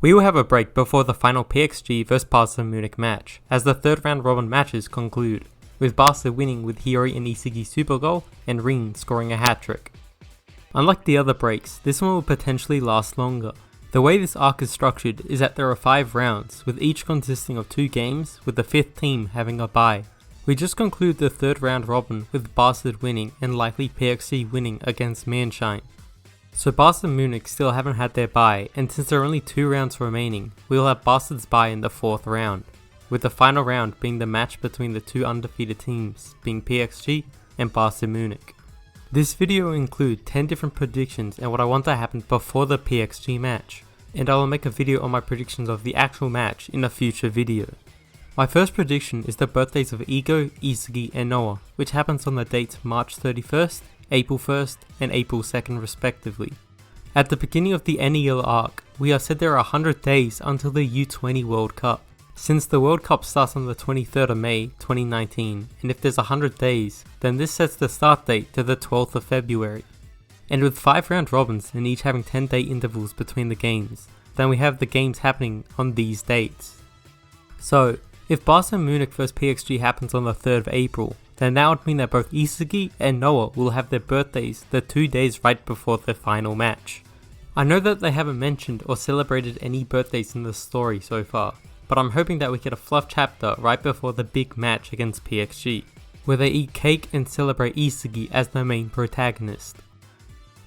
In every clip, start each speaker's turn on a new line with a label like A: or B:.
A: We will have a break before the final PXG vs Barca Munich match, as the third round robin matches conclude, with Barca winning with Hiyori and Isagi's super goal, and Rin scoring a hat-trick. Unlike the other breaks, this one will potentially last longer. The way this arc is structured is that there are 5 rounds, with each consisting of 2 games, with the 5th team having a bye. We just conclude the third round robin with Barca winning and likely PXG winning against Manshine. So Barca Munich still haven't had their bye, and since there are only 2 rounds remaining, we will have Barca's bye in the 4th round, with the final round being the match between the 2 undefeated teams, being PXG and Barca Munich. This video will include 10 different predictions and what I want to happen before the PXG match, and I will make a video on my predictions of the actual match in a future video. My first prediction is the birthdays of Igo, Isagi and Noah, which happens on the dates March 31st, April 1st and April 2nd respectively. At the beginning of the NEL arc, we are said there are 100 days until the U20 World Cup. Since the World Cup starts on the 23rd of May 2019, and if there's 100 days, then this sets the start date to the 12th of February. And with 5 round robins and each having 10 day intervals between the games, then we have the games happening on these dates. So, if Barca Munich vs PXG happens on the 3rd of April, then that would mean that both Isagi and Noah will have their birthdays the 2 days right before their final match. I know that they haven't mentioned or celebrated any birthdays in the story so far, but I'm hoping that we get a fluff chapter right before the big match against PXG, where they eat cake and celebrate Isagi as the main protagonist.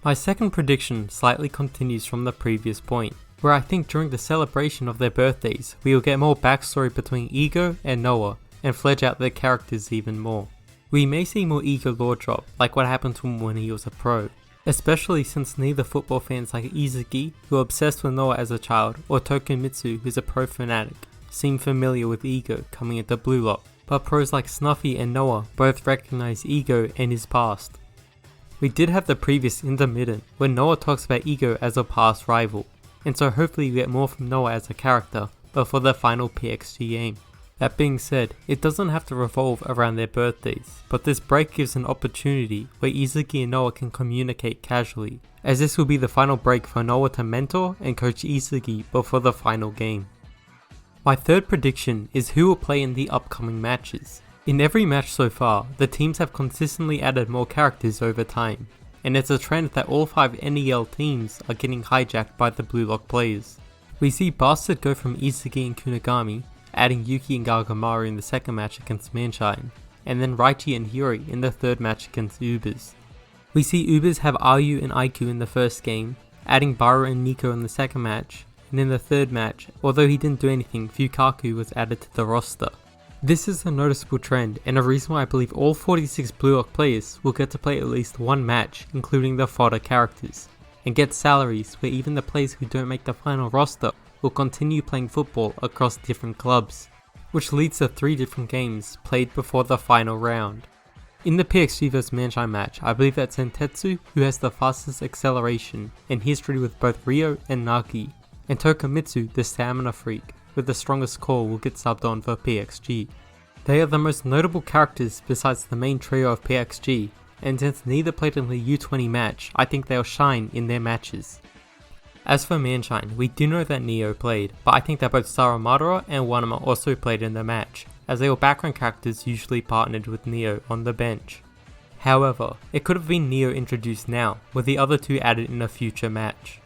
A: My second prediction slightly continues from the previous point, where I think during the celebration of their birthdays we will get more backstory between Igo and Noah and fledge out their characters even more. We may see more Igo lore drop, like what happened to him when he was a pro, especially since neither football fans like Isagi, who are obsessed with Noah as a child, or Tokumitsu, who's a pro fanatic, seem familiar with Igo coming into Blue Lock, but pros like Snuffy and Noah both recognize Igo and his past. We did have the previous Intermittent, where Noah talks about Igo as a past rival, and so hopefully we get more from Noah as a character before the final PXG game. That being said, it doesn't have to revolve around their birthdays, but this break gives an opportunity where Isagi and Noah can communicate casually, as this will be the final break for Noah to mentor and coach Isagi before the final game. My third prediction is who will play in the upcoming matches. In every match so far, the teams have consistently added more characters over time, and it's a trend that all 5 NEL teams are getting hijacked by the Blue Lock players. We see Bastard go from Isagi and Kunigami, adding Yuki and Gargamaru in the second match against Manshine, and then Raichi and Hiyori in the third match against Ubers. We see Ubers have Ayu and Aiku in the first game, adding Barou and Nico in the second match, and in the third match, although he didn't do anything, Fukaku was added to the roster. This is a noticeable trend, and a reason why I believe all 46 Blue Lock players will get to play at least one match, including the fodder characters, and get salaries where even the players who don't make the final roster will continue playing football across different clubs, which leads to 3 different games played before the final round. In the PXG vs Manshine match, I believe that Sentetsu, who has the fastest acceleration and history with both Ryo and Nagi, and Tokumitsu, the stamina freak, with the strongest core, will get subbed on for PXG. They are the most notable characters besides the main trio of PXG, and since neither played in the U20 match, I think they'll shine in their matches. As for Manshine, we do know that Neo played, but I think that both Saramadara and Wanama also played in the match, as they were background characters usually partnered with Neo on the bench. However, it could have been Neo introduced now, with the other 2 added in a future match.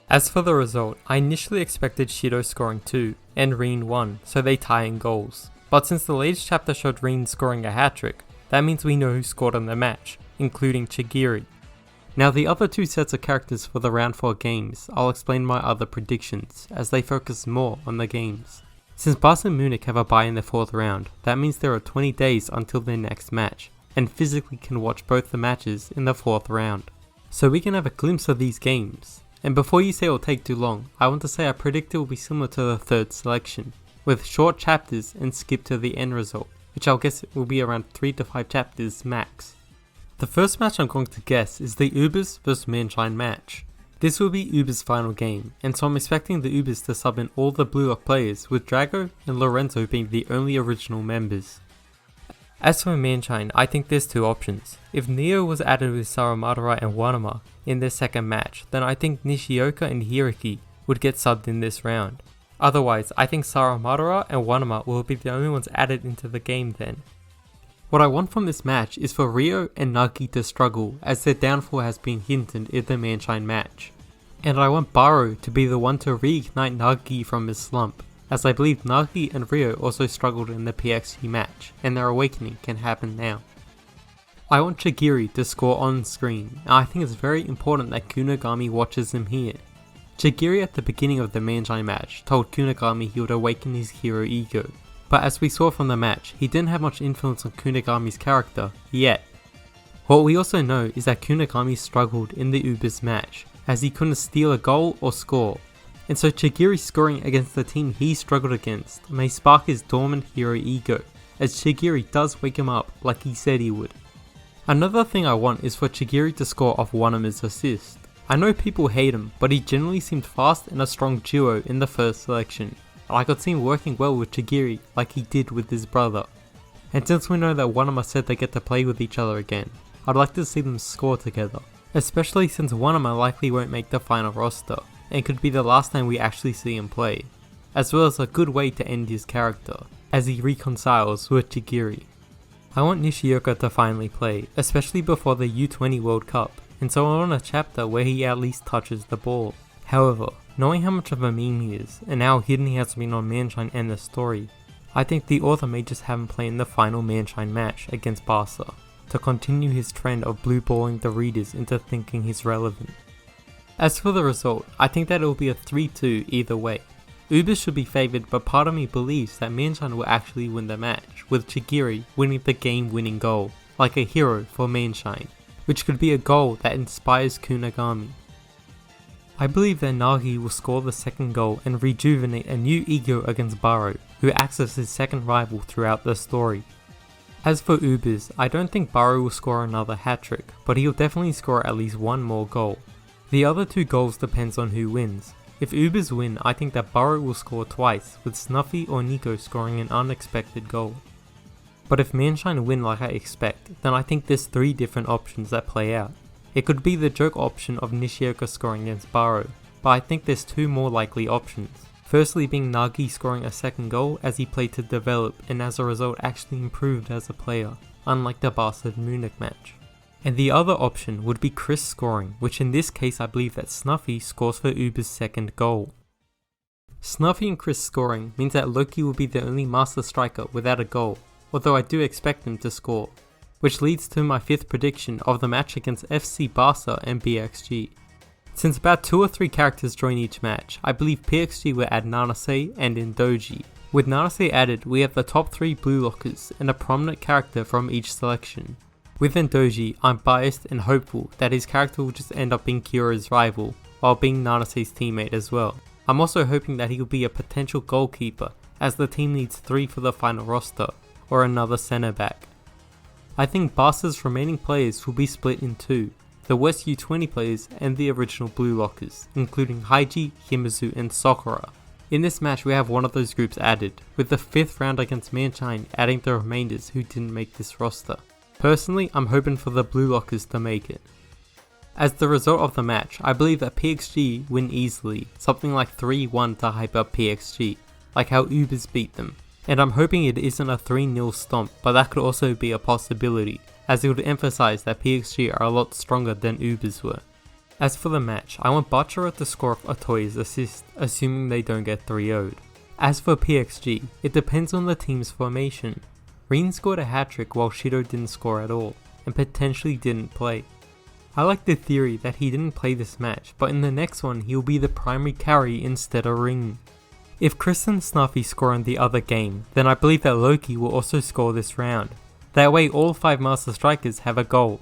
A: As for the result, I initially expected Shido scoring 2 and Rin 1, so they tie in goals. But since the latest chapter showed Rin scoring a hat-trick, that means we know who scored in the match, including Chigiri. Now the other 2 sets of characters for the round 4 games, I'll explain my other predictions, as they focus more on the games. Since Barca Munich have a bye in the 4th round, that means there are 20 days until their next match, and physically can watch both the matches in the 4th round. So we can have a glimpse of these games. And before you say it will take too long, I want to say I predict it will be similar to the 3rd selection, with short chapters and skip to the end result, which I'll guess will be around 3 to 5 chapters max. The first match I'm going to guess is the Ubers vs Manshine match. This will be Ubers' final game, and so I'm expecting the Ubers to sub in all the Blue Lock players, with Drago and Lorenzo being the only original members. As for Manshine, I think there's 2 options. If Neo was added with Saramadara and Wanama in their second match, then I think Nishioka and Hiraki would get subbed in this round. Otherwise, I think Saramadara and Wanama will be the only ones added into the game then. What I want from this match is for Rio and Nagi to struggle, as their downfall has been hinted in the Manshine match. And I want Barou to be the one to reignite Nagi from his slump, as I believe Nagi and Rio also struggled in the PXG match, and their awakening can happen now. I want Chigiri to score on screen, and I think it's very important that Kunigami watches him here. Chigiri at the beginning of the Manshine match told Kunigami he would awaken his hero ego, but as we saw from the match, he didn't have much influence on Kunigami's character yet. What we also know is that Kunigami struggled in the Ubers match, as he couldn't steal a goal or score, and so Chigiri scoring against the team he struggled against may spark his dormant hero ego, as Chigiri does wake him up like he said he would. Another thing I want is for Chigiri to score off Wanama's assist. I know people hate him, but he generally seemed fast and a strong duo in the first selection, and I could see him working well with Chigiri like he did with his brother. And since we know that Wanama said they get to play with each other again, I'd like to see them score together, especially since Wanama likely won't make the final roster, and could be the last time we actually see him play, as well as a good way to end his character, as he reconciles with Chigiri. I want Nishioka to finally play, especially before the U20 World Cup, and so I want a chapter where he at least touches the ball. However, knowing how much of a meme he is, and how hidden he has been on Manshine and the story, I think the author may just have him play in the final Manshine match against Barca, to continue his trend of blue balling the readers into thinking he's relevant. As for the result, I think that it will be a 3-2 either way. Ubers should be favoured, but part of me believes that Manshine will actually win the match, with Chigiri winning the game-winning goal, like a hero for Manshine, which could be a goal that inspires Kunigami. I believe that Nagi will score the second goal and rejuvenate a new ego against Barou, who acts as his second rival throughout the story. As for Ubers, I don't think Barou will score another hat-trick, but he'll definitely score at least one more goal. The other two goals depends on who wins. If Ubers win, I think that Barou will score twice, with Snuffy or Nico scoring an unexpected goal. But if Manshine win like I expect, then I think there's three different options that play out. It could be the joke option of Nishioka scoring against Barou, but I think there's two more likely options. Firstly being Nagi scoring a second goal as he played to develop and as a result actually improved as a player, unlike the Barca Munich match. And the other option would be Chris scoring, which in this case I believe that Snuffy scores for Uber's second goal. Snuffy and Chris scoring means that Loki will be the only master striker without a goal, although I do expect him to score. Which leads to my fifth prediction of the match against FC Barca and BXG. Since about 2 or 3 characters join each match, I believe PXG will add Nanase and Indoji. With Nanase added, we have the top 3 blue lockers and a prominent character from each selection. With Indoji, I'm biased and hopeful that his character will just end up being Kyora's rival, while being Nanase's teammate as well. I'm also hoping that he'll be a potential goalkeeper, as the team needs 3 for the final roster, or another centre back. I think Barca's remaining players will be split in 2, the West U20 players and the original blue lockers, including Haiji, Himazu and Sakura. In this match we have one of those groups added, with the 5th round against Manshine adding the remainders who didn't make this roster. Personally, I'm hoping for the blue lockers to make it. As the result of the match, I believe that PXG win easily, something like 3-1 to hype up PXG, like how Ubers beat them. And I'm hoping it isn't a 3-0 stomp, but that could also be a possibility, as it would emphasize that PXG are a lot stronger than Ubers were. As for the match, I want Barcha to score off Otoi's assist, assuming they don't get 3-0'd. As for PXG, it depends on the team's formation. Rin scored a hat-trick while Shido didn't score at all, and potentially didn't play. I like the theory that he didn't play this match, but in the next one he'll be the primary carry instead of Rin. If Chris and Snuffy score in the other game, then I believe that Loki will also score this round. That way all 5 master strikers have a goal.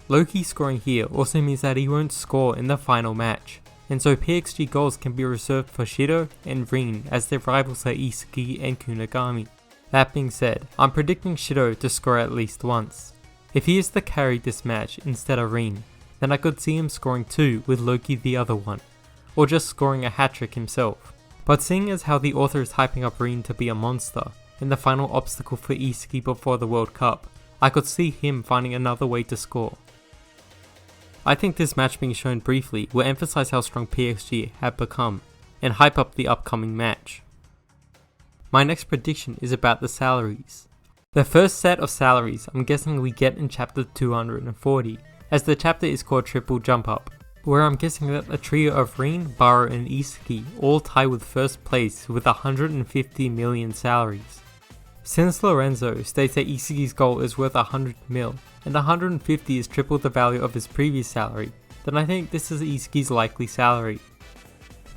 A: Loki scoring here also means that he won't score in the final match, and so PXG goals can be reserved for Shido and Rin as their rivals are Isuki and Kunigami. That being said, I'm predicting Shido to score at least once. If he is the carry this match instead of Rin, then I could see him scoring 2 with Loki the other one, or just scoring a hat-trick himself. But seeing as how the author is hyping up Rin to be a monster, and the final obstacle for Isuki before the World Cup, I could see him finding another way to score. I think this match being shown briefly will emphasize how strong PXG have become, and hype up the upcoming match. My next prediction is about the salaries. The first set of salaries I'm guessing we get in chapter 240, as the chapter is called Triple Jump Up, where I'm guessing that a trio of Rin, Barou and Isagi all tie with first place with 150 million salaries. Since Lorenzo states that Isagi's goal is worth 100 mil, and 150 is triple the value of his previous salary, then I think this is Isagi's likely salary.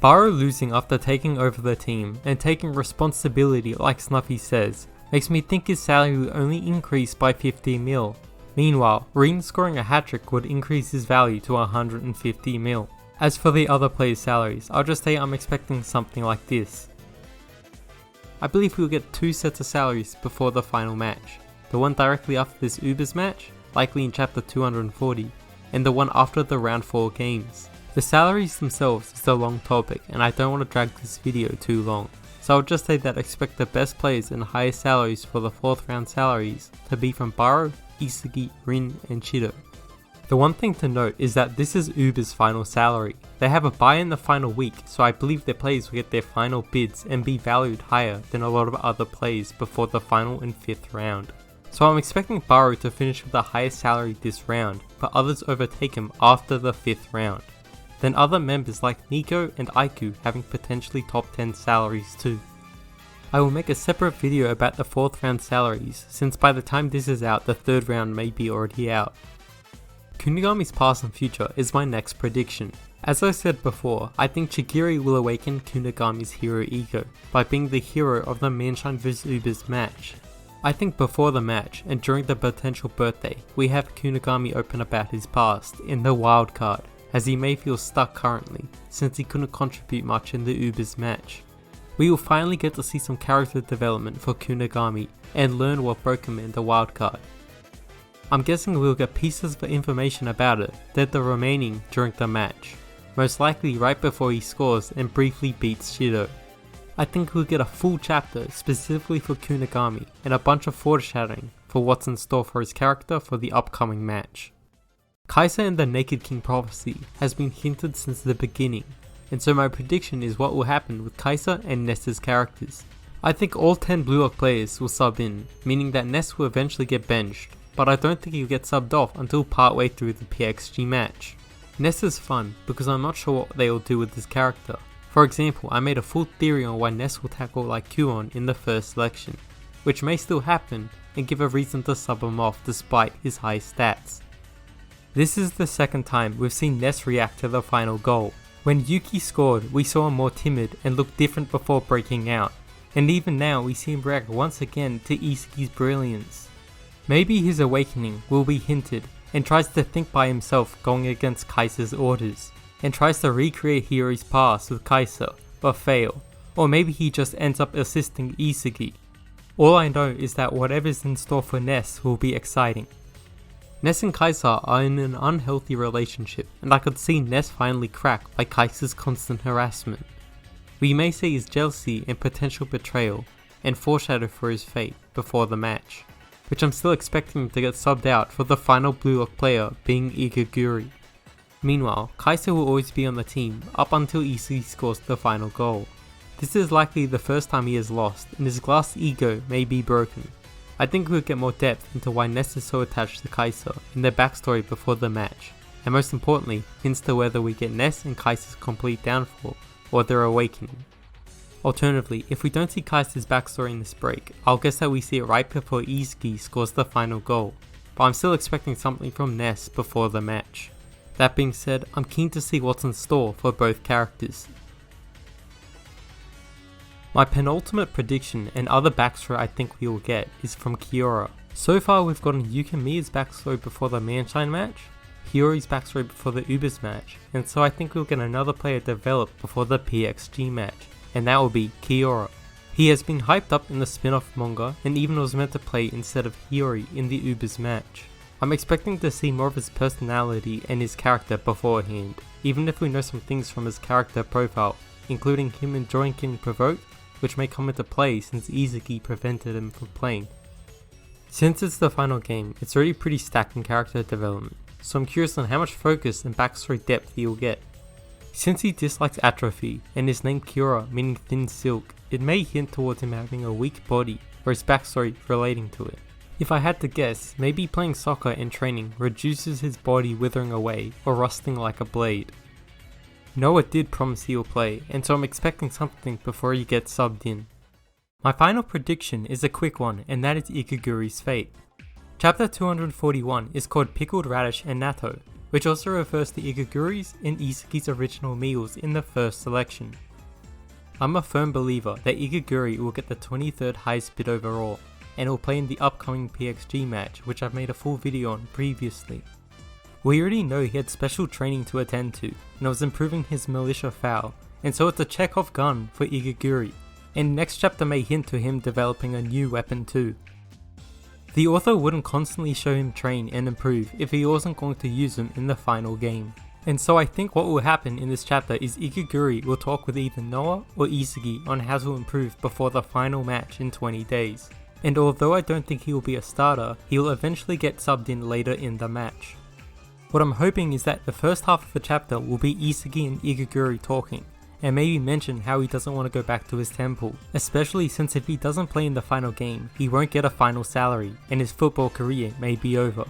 A: Barou losing after taking over the team and taking responsibility like Snuffy says, makes me think his salary will only increase by 50 mil. Meanwhile, Rin scoring a hat-trick would increase his value to 150 mil. As for the other players' salaries, I'll just say I'm expecting something like this. I believe we'll get 2 sets of salaries before the final match. The one directly after this Ubers match, likely in chapter 240, and the one after the round 4 games. The salaries themselves is a long topic and I don't want to drag this video too long, so I'll just say that expect the best players and highest salaries for the 4th round salaries to be from Barou, Isagi, Rin and Chido. The one thing to note is that this is Uber's final salary. They have a buy in the final week, so I believe their players will get their final bids and be valued higher than a lot of other players before the final and 5th round. So I'm expecting Barou to finish with the highest salary this round, but others overtake him after the 5th round. Then other members like Nico and Aiku having potentially top 10 salaries too. I will make a separate video about the 4th round salaries, since by the time this is out the 3rd round may be already out. Kunigami's past and future is my next prediction. As I said before, I think Chigiri will awaken Kunigami's hero ego by being the hero of the Manshine vs Ubers match. I think before the match and during the potential birthday, we have Kunigami open about his past in the wildcard, as he may feel stuck currently since he couldn't contribute much in the Ubers match. We will finally get to see some character development for Kunigami and learn what broke him in the wildcard. I'm guessing we'll get pieces of information about it that are remaining during the match, most likely right before he scores and briefly beats Shido. I think we'll get a full chapter specifically for Kunigami and a bunch of foreshadowing for what's in store for his character for the upcoming match. Kaiser and the Naked King prophecy has been hinted since the beginning, and so my prediction is what will happen with Kaiser and Ness's characters. I think all 10 Blue Lock players will sub in, meaning that Ness will eventually get benched, but I don't think he'll get subbed off until partway through the PXG match. Ness is fun because I'm not sure what they will do with his character. For example, I made a full theory on why Ness will tackle like Kuon in the first selection, which may still happen and give a reason to sub him off despite his high stats. This is the second time we've seen Ness react to the final goal. When Yuki scored, we saw him more timid and looked different before breaking out, and even now we see him react once again to Isagi's brilliance. Maybe his awakening will be hinted and tries to think by himself going against Kaiser's orders, and tries to recreate Hiyori's past with Kaiser, but fail, or maybe he just ends up assisting Isagi. All I know is that whatever's in store for Ness will be exciting. Ness and Kaiser are in an unhealthy relationship, and I could see Ness finally crack by Kaiser's constant harassment. We may see his jealousy and potential betrayal, and foreshadow for his fate before the match, which I'm still expecting to get subbed out for the final Blue Lock player being Igaguri. Meanwhile, Kaiser will always be on the team up until Isagi scores the final goal. This is likely the first time he has lost, and his glass ego may be broken. I think we'll get more depth into why Ness is so attached to Kaiser in their backstory before the match, and most importantly, hints to whether we get Ness and Kaiser's complete downfall, or their awakening. Alternatively, if we don't see Kaiser's backstory in this break, I'll guess that we see it right before Isagi scores the final goal, but I'm still expecting something from Ness before the match. That being said, I'm keen to see what's in store for both characters. My penultimate prediction and other backstory I think we will get is from Kiora. So far we've gotten Yukimiya's backstory before the Manshine match, Hiyori's backstory before the Ubers match, and so I think we'll get another player developed before the PXG match, and that will be Kiora. He has been hyped up in the spin-off manga and even was meant to play instead of Hiyori in the Ubers match. I'm expecting to see more of his personality and his character beforehand, even if we know some things from his character profile, including him enjoying getting provoked, which may come into play since Isagi prevented him from playing. Since it's the final game, it's already pretty stacked in character development, so I'm curious on how much focus and backstory depth he will get. Since he dislikes atrophy and is named Kira meaning thin silk, it may hint towards him having a weak body or his backstory relating to it. If I had to guess, maybe playing soccer and training reduces his body withering away or rusting like a blade. Noah did promise he will play, and so I'm expecting something before he gets subbed in. My final prediction is a quick one, and that is Ikaguri's fate. Chapter 241 is called Pickled Radish and Natto, which also refers to Ikaguri's and Isagi's original meals in the first selection. I'm a firm believer that Ikaguri will get the 23rd highest bid overall, and will play in the upcoming PXG match, which I've made a full video on previously. We already know he had special training to attend to, and was improving his militia foul, and so it's a Chekhov gun for Ikaguri, and next chapter may hint to him developing a new weapon too. The author wouldn't constantly show him train and improve if he wasn't going to use them in the final game. And so I think what will happen in this chapter is Ikaguri will talk with either Noah or Isagi on how to improve before the final match in 20 days. And although I don't think he will be a starter, he will eventually get subbed in later in the match. What I'm hoping is that the first half of the chapter will be Isagi and Ikaguri talking, and maybe mention how he doesn't want to go back to his temple, especially since if he doesn't play in the final game, he won't get a final salary, and his football career may be over.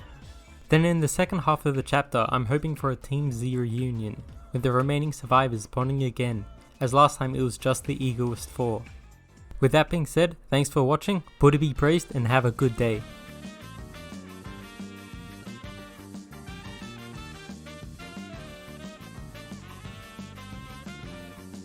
A: Then in the second half of the chapter, I'm hoping for a Team Z reunion, with the remaining survivors bonding again, as last time it was just the Egoist 4. With that being said, thanks for watching, Buddha be praised, and have a good day.